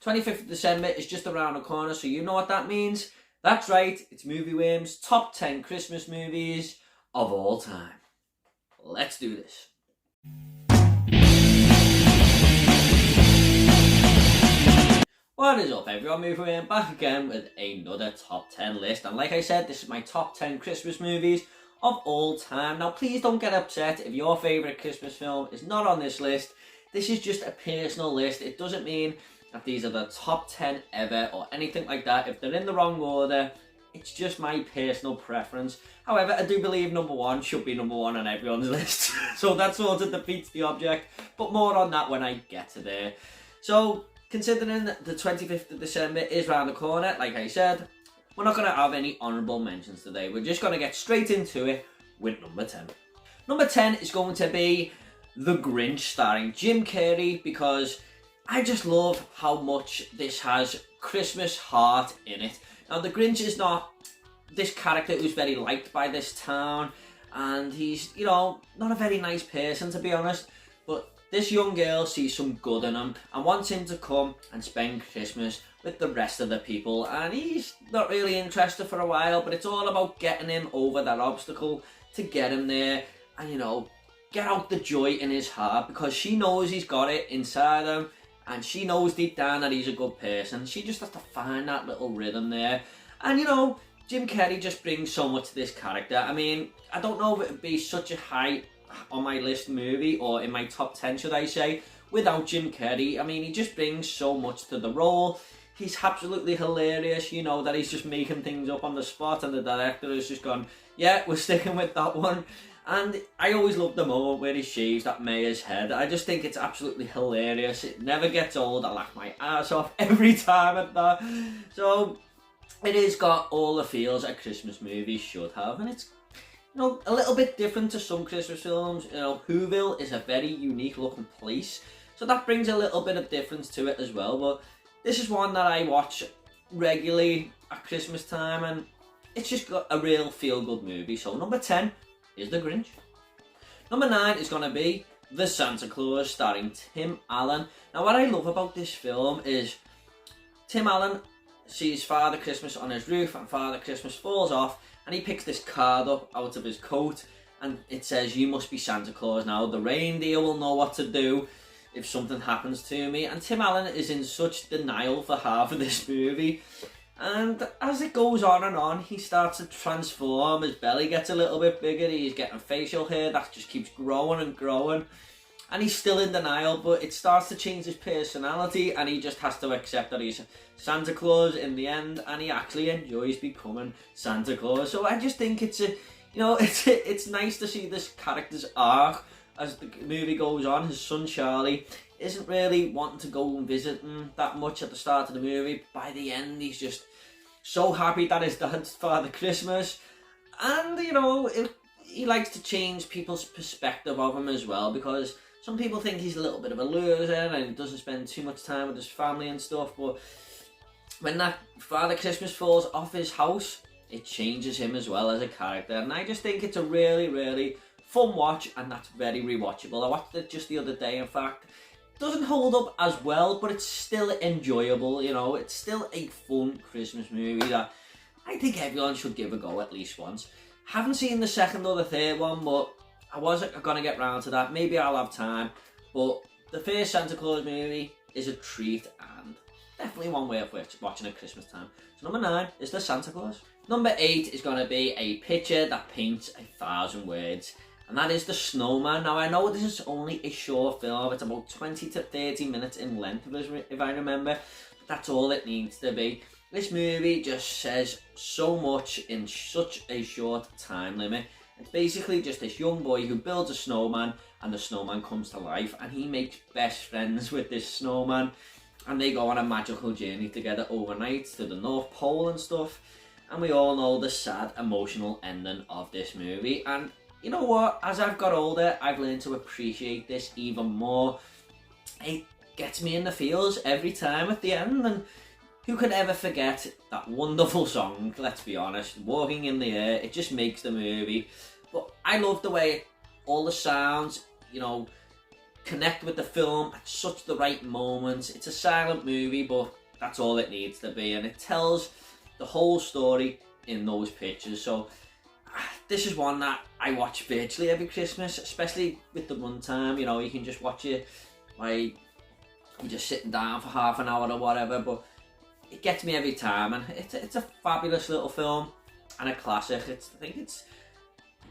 25th of December is just around the corner, so you know what that means. That's right, it's Movie Worm's top 10 Christmas movies of all time. Let's do this. What is up everyone, Movie Worm back again with another top 10 list. And like I said, this is my top 10 Christmas movies of all time. Now please don't get upset if your favourite Christmas film is not on this list. This is just a personal list. It doesn't mean that these are the top 10 ever or anything like that. If they're in the wrong order, it's just my personal preference. However, I do believe number 1 should be number 1 on everyone's list. So that sort of defeats the object, but more on that when I get to there. So, considering that the 25th of December is round the corner, like I said, we're not going to have any honourable mentions today. We're just going to get straight into it with number 10. Number 10 is going to be The Grinch, starring Jim Carrey, because I just love how much this has Christmas heart in it. Now, the Grinch is not this character who's very liked by this town, and he's, you know, not a very nice person, to be honest, but this young girl sees some good in him and wants him to come and spend Christmas with the rest of the people, and he's not really interested for a while, but it's all about getting him over that obstacle to get him there and, you know, get out the joy in his heart, because she knows he's got it inside him. And she knows deep down that he's a good person. She just has to find that little rhythm there. And, you know, Jim Carrey just brings so much to this character. I mean, I don't know if it would be such a high on my list movie, or in my top 10, should I say, without Jim Carrey. I mean, he just brings so much to the role. He's absolutely hilarious, you know, that he's just making things up on the spot, and the director has just gone, yeah, we're sticking with that one. And I always love the moment where he shaves that mayor's head. I just think it's absolutely hilarious. It never gets old. I laugh my ass off every time at that. So it has got all the feels a Christmas movie should have. And it's, you know, a little bit different to some Christmas films. You know, Whoville is a very unique looking place, so that brings a little bit of difference to it as well. But this is one that I watch regularly at Christmas time, and it's just got a real feel-good movie. So number 10 is The Grinch. Number 9 is going to be The Santa Claus, starring Tim Allen. Now, what I love about this film is Tim Allen sees Father Christmas on his roof, and Father Christmas falls off, and he picks this card up out of his coat, and it says, "You must be Santa Claus now. The reindeer will know what to do if something happens to me." And Tim Allen is in such denial for half of this movie. And as it goes on, he starts to transform. His belly gets a little bit bigger. He's getting facial hair that just keeps growing and growing. And he's still in denial, but it starts to change his personality, and he just has to accept that he's Santa Claus in the end, and he actually enjoys becoming Santa Claus. So I just think it's a, you know, it's nice to see this character's arc as the movie goes on. His son Charlie isn't really wanting to go and visit him that much at the start of the movie. By the end, he's just so happy that his dad's Father Christmas. And, you know, he likes to change people's perspective of him as well, because some people think he's a little bit of a loser and he doesn't spend too much time with his family and stuff. But when that Father Christmas falls off his house, it changes him as well as a character. And I just think it's a really, really fun watch, and that's very rewatchable. I watched it just the other day, in fact. Doesn't hold up as well, but it's still enjoyable, you know. It's still a fun Christmas movie that I think everyone should give a go at least once. Haven't seen the second or the third one, but I wasn't going to get round to that. Maybe I'll have time. But the first Santa Claus movie is a treat, and definitely one worth watching at Christmas time. So number 9 is The Santa Claus. Number 8 is going to be a picture that paints 1,000 words. And that is The Snowman. Now, I know this is only a short film. It's about 20 to 30 minutes in length, if I remember. But that's all it needs to be. This movie just says so much in such a short time limit. It's basically just this young boy who builds a snowman, and the snowman comes to life, and he makes best friends with this snowman, and they go on a magical journey together overnight to the North Pole and stuff. And we all know the sad, emotional ending of this movie. And you know what? As I've got older, I've learned to appreciate this even more. It gets me in the feels every time at the end, and who could ever forget that wonderful song, let's be honest, Walking in the Air. It just makes the movie. But I love the way all the sounds, you know, connect with the film at such the right moments. It's a silent movie, but that's all it needs to be, and it tells the whole story in those pictures. So this is one that I watch virtually every Christmas, especially with the runtime. You know, you can just watch it like you're just sitting down for half an hour or whatever, but it gets me every time, and it's a fabulous little film and a classic. I think it's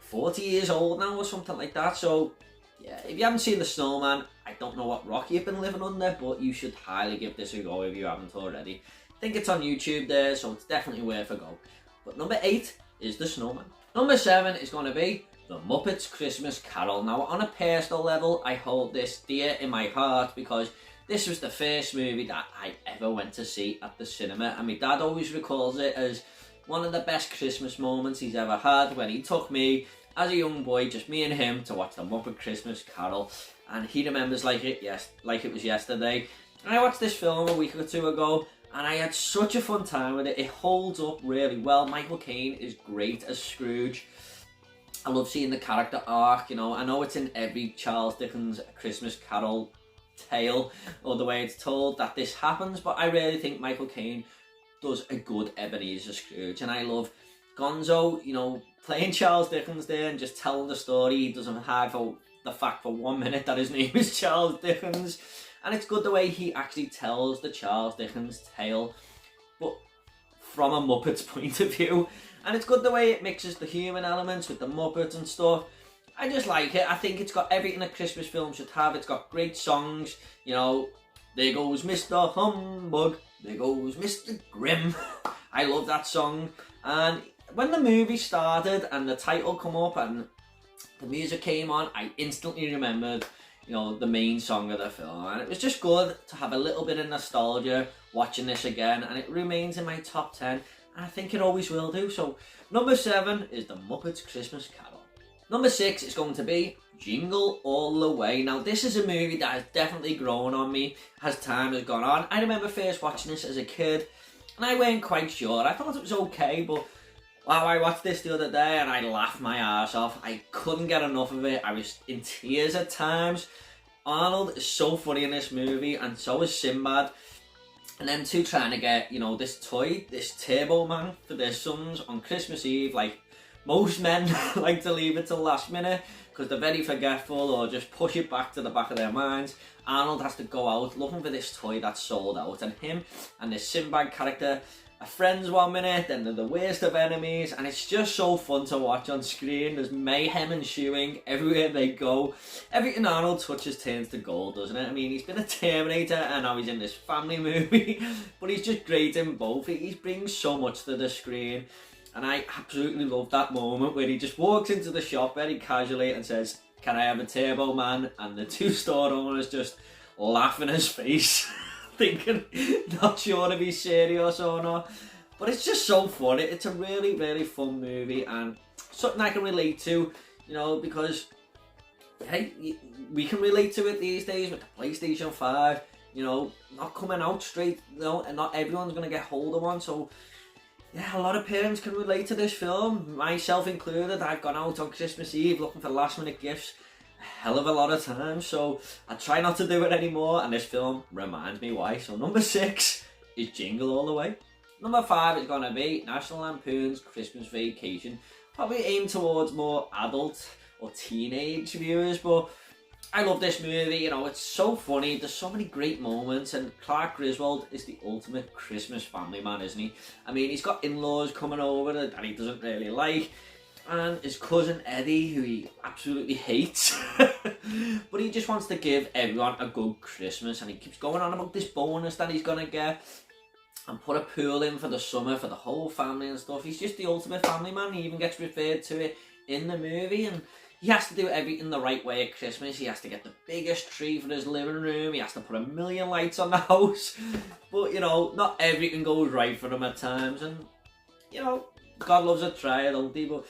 40 years old now or something like that. So yeah, if you haven't seen The Snowman, I don't know what rock you've been living under, but you should highly give this a go if you haven't already. I think it's on YouTube there, so it's definitely worth a go. But number 8 is The Snowman. Number 7 is going to be The Muppets Christmas Carol. Now, on a personal level, I hold this dear in my heart because this was the first movie that I ever went to see at the cinema, and my dad always recalls it as one of the best Christmas moments he's ever had when he took me as a young boy, just me and him, to watch The Muppet Christmas Carol, and he remembers like it was yesterday. And I watched this film a week or two ago, and I had such a fun time with it. It holds up really well. Michael Caine is great as Scrooge. I love seeing the character arc, you know. I know it's in every Charles Dickens Christmas Carol tale, or the way it's told, that this happens, but I really think Michael Caine does a good Ebenezer Scrooge, and I love Gonzo, you know, playing Charles Dickens there and just telling the story. He doesn't hide for the fact for 1 minute that his name is Charles Dickens, and it's good the way he actually tells the Charles Dickens tale, but from a Muppet's point of view, and it's good the way it mixes the human elements with the Muppets and stuff. I just like it. I think it's got everything a Christmas film should have. It's got great songs, you know, there goes Mr. Humbug, there goes Mr. Grimm. I love that song. And when the movie started and the title come up and the music came on, I instantly remembered, you know, the main song of the film, and it was just good to have a little bit of nostalgia watching this again, and it remains in my top 10, and I think it always will do. So number 7 is The Muppets Christmas Carol. Number 6 is going to be Jingle All The Way. Now, this is a movie that has definitely grown on me as time has gone on. I remember first watching this as a kid, and I weren't quite sure. I thought it was okay, but wow, I watched this the other day and I laughed my ass off. I couldn't get enough of it. I was in tears at times. Arnold is so funny in this movie, and so is Sinbad. And them two trying to get, you know, this toy, this Turbo Man for their sons on Christmas Eve. Like, most men like to leave it till last minute because they're very forgetful or just push it back to the back of their minds. Arnold has to go out looking for this toy that's sold out, and him and this Sinbad character are friends 1 minute, then they're the worst of enemies, and it's just so fun to watch on screen. There's mayhem ensuing everywhere they go. Everything Arnold touches turns to gold, doesn't it? I mean, he's been a Terminator and now he's in this family movie, but he's just great in both. He brings so much to the screen, and I absolutely love that moment where he just walks into the shop very casually and says, "Can I have a Turbo Man?" And the two store owners just laugh in his face. Thinking, not sure if he's serious or not, but it's just so funny. It's a really, really fun movie and something I can relate to, you know, because hey, we can relate to it these days with the PlayStation 5, you know, not coming out straight, you know, and not everyone's going to get hold of one. So yeah, a lot of parents can relate to this film, myself included. I've gone out on Christmas Eve looking for last minute gifts hell of a lot of times, so I try not to do it anymore, and this film reminds me why. So number 6 is Jingle All The Way. Number 5 is going to be National Lampoon's Christmas Vacation. Probably aimed towards more adult or teenage viewers, but I love this movie. You know, it's so funny, there's so many great moments, and Clark Griswold is the ultimate Christmas family man, isn't he? I mean, he's got in-laws coming over that he doesn't really like, and his cousin Eddie, who he absolutely hates, but he just wants to give everyone a good Christmas, and he keeps going on about this bonus that he's gonna get and put a pool in for the summer for the whole family and stuff. He's just the ultimate family man. He even gets referred to it in the movie, and he has to do everything the right way at Christmas. He has to get the biggest tree for his living room. He has to put 1,000,000 lights on the house, but you know, not everything goes right for him at times, and you know, God loves a try, don't he? But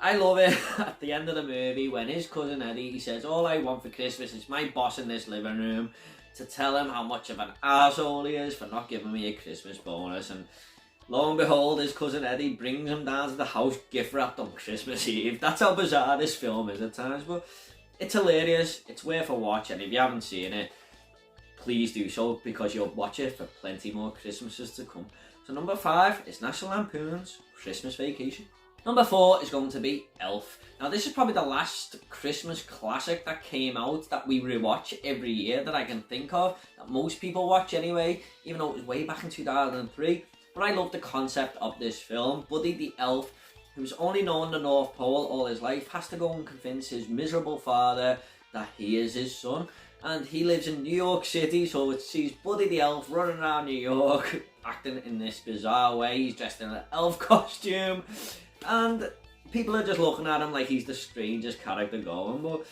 I love it at the end of the movie when his cousin Eddie, he says, "All I want for Christmas is my boss in this living room to tell him how much of an arsehole he is for not giving me a Christmas bonus." And lo and behold, his cousin Eddie brings him down to the house gift wrapped on Christmas Eve. That's how bizarre this film is at times, but it's hilarious, it's worth a watch, and if you haven't seen it, please do so, because you'll watch it for plenty more Christmases to come. So number 5 is National Lampoon's Christmas Vacation. Number 4 is going to be Elf. Now this is probably the last Christmas classic that came out that we rewatch every year that I can think of, that most people watch anyway, even though it was way back in 2003. But I love the concept of this film. Buddy the elf, who's only known the North Pole all his life, has to go and convince his miserable father that he is his son. And he lives in New York City, so it sees Buddy the elf running around New York, acting in this bizarre way. He's dressed in an elf costume, and people are just looking at him like he's the strangest character going. But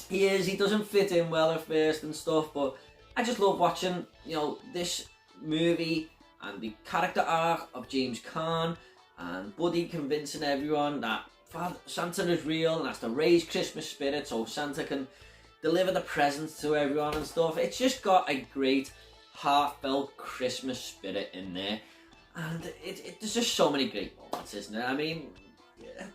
he doesn't fit in well at first and stuff, but I just love watching, you know, this movie and the character arc of James Caan and Buddy convincing everyone that Santa is real and has to raise Christmas spirit so Santa can deliver the presents to everyone and stuff. It's just got a great heartfelt Christmas spirit in there, and there's just so many great moments, isn't it? I mean,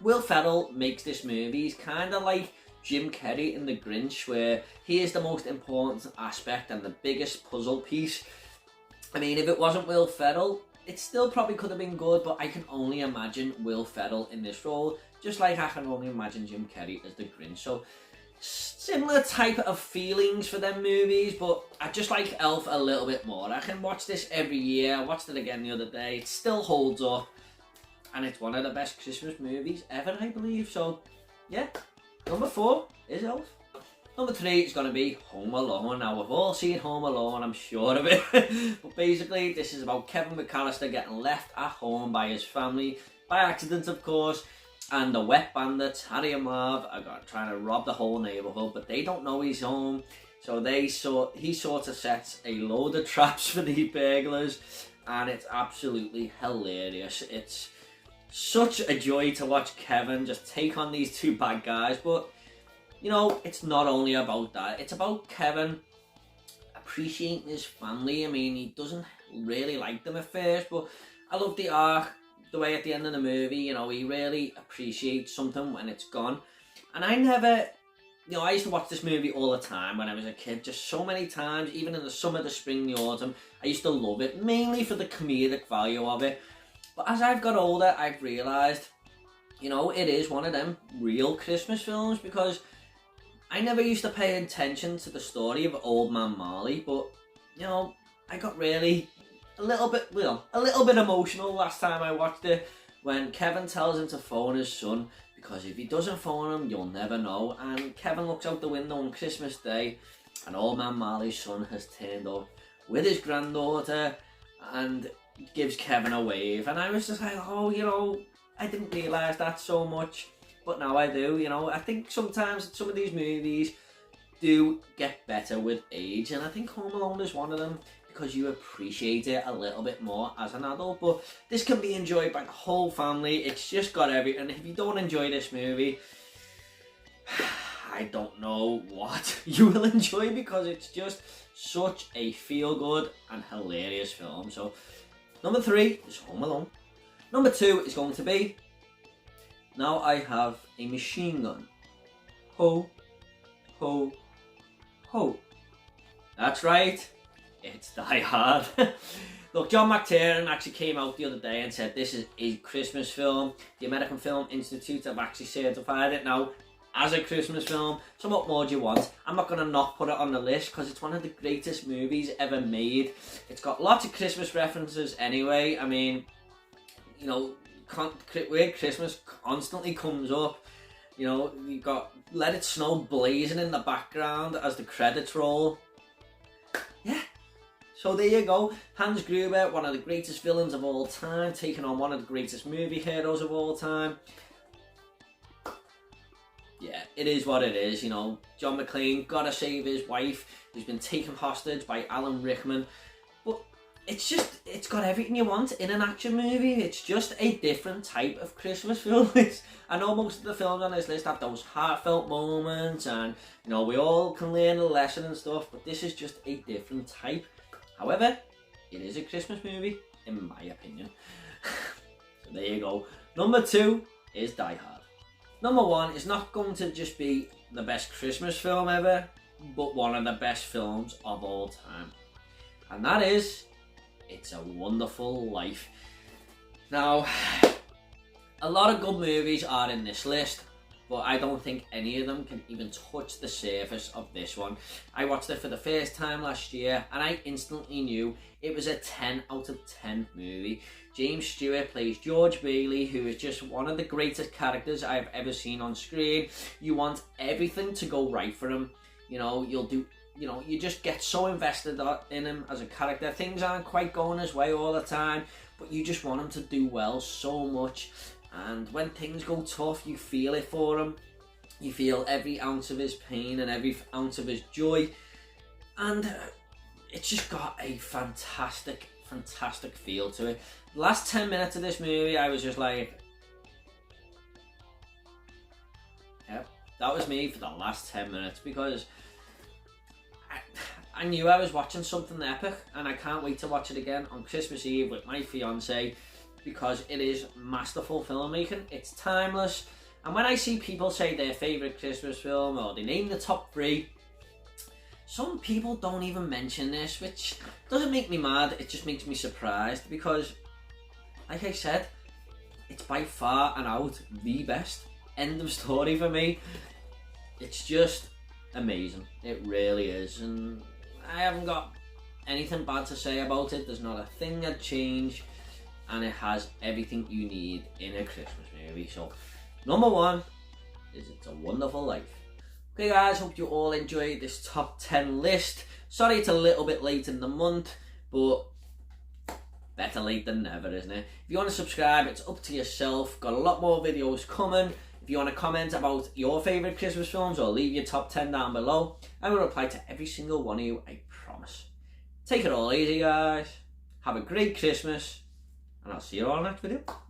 Will Ferrell makes this movie. He's kind of like Jim Carrey in The Grinch, where he is the most important aspect and the biggest puzzle piece. I mean, if it wasn't Will Ferrell, it still probably could have been good, but I can only imagine Will Ferrell in this role, just like I can only imagine Jim Carrey as the Grinch. So similar type of feelings for them movies, but I just like Elf a little bit more. I can watch this every year. I watched it again the other day. It still holds up, and it's one of the best Christmas movies ever, I believe. So yeah, number 4 is Elf. Number 3 is going to be Home Alone. Now, we've all seen Home Alone, I'm sure of it. But basically, this is about Kevin McAllister getting left at home by his family, by accident of course, and the wet bandits, Harry and Marv, are trying to rob the whole neighbourhood, but they don't know he's home. So he sort of sets a load of traps for the burglars, and it's absolutely hilarious. It's such a joy to watch Kevin just take on these 2 bad guys, but you know, it's not only about that. It's about Kevin appreciating his family. I mean, he doesn't really like them at first, but I love the arc, the way at the end of the movie, you know, he really appreciates something when it's gone. And I used to watch this movie all the time when I was a kid, just so many times, even in the summer, the spring, the autumn. I used to love it, mainly for the comedic value of it. But as I've got older, I've realised, you know, it is one of them real Christmas films, because I never used to pay attention to the story of Old Man Marley, but, you know, I got really a little bit emotional last time I watched it, when Kevin tells him to phone his son, because if he doesn't phone him, you'll never know. And Kevin looks out the window on Christmas Day, and Old Man Marley's son has turned up with his granddaughter, and gives Kevin a wave. And I was just like, oh, you know, I didn't realise that so much. But now I do, you know. I think sometimes some of these movies do get better with age, and I think Home Alone is one of them, because you appreciate it a little bit more as an adult. But this can be enjoyed by the whole family. It's just got everything. If you don't enjoy this movie, I don't know what you will enjoy, because it's just such a feel-good and hilarious film. So number 3 is Home Alone. Number 2 is going to be Now I Have a Machine Gun. Ho, ho, ho. That's right, it's Die Hard. Look, John McTiernan actually came out the other day and said this is a Christmas film. The American Film Institute have actually certified it now as a Christmas film. So what more do you want? I'm not going to not put it on the list, because it's one of the greatest movies ever made. It's got lots of Christmas references anyway. I mean, you know, where Christmas constantly comes up. You know, you've got Let It Snow blazing in the background as the credits roll. Yeah, so there you go. Hans Gruber, one of the greatest villains of all time, taking on one of the greatest movie heroes of all time. Yeah, it is what it is, you know. John McClane gotta save his wife, who's been taken hostage by Alan Rickman. But it's got everything you want in an action movie. It's just a different type of Christmas film. I know most of the films on this list have those heartfelt moments, and you know, we all can learn a lesson and stuff, but this is just a different type. However, it is a Christmas movie, in my opinion. So there you go. Number 2 is Die Hard. Number one is not going to just be the best Christmas film ever, but one of the best films of all time. And that is It's a Wonderful Life. Now, a lot of good movies are in this list, but I don't think any of them can even touch the surface of this one. I watched it for the first time last year and I instantly knew it was a 10 out of 10 movie. James Stewart plays George Bailey, who is just one of the greatest characters I've ever seen on screen. You want everything to go right for him. You know, you just get so invested in him as a character. Things aren't quite going his way all the time, but you just want him to do well so much. And when things go tough, you feel it for him. You feel every ounce of his pain and every ounce of his joy. And it's just got a fantastic feel to it. The last 10 minutes of this movie, I was just like, yep, that was me for the last 10 minutes, because I knew I was watching something epic, and I can't wait to watch it again on Christmas Eve with my fiance, because it is masterful filmmaking. It's timeless. And when I see people say their favourite Christmas film, or they name the top 3, some people don't even mention this, which doesn't make me mad, it just makes me surprised, because like I said, it's by far and out the best. End of story for me. It's just amazing. It really is. And I haven't got anything bad to say about it. There's not a thing I'd change. And it has everything you need in a Christmas movie. So, number 1 is It's a Wonderful Life. Okay guys, hope you all enjoyed this top 10 list. Sorry it's a little bit late in the month, but better late than never, isn't it? If you want to subscribe, it's up to yourself. Got a lot more videos coming. If you want to comment about your favourite Christmas films, or leave your top 10 down below, I will reply to every single one of you, I promise. Take it all easy guys. Have a great Christmas, and I'll see you all next video.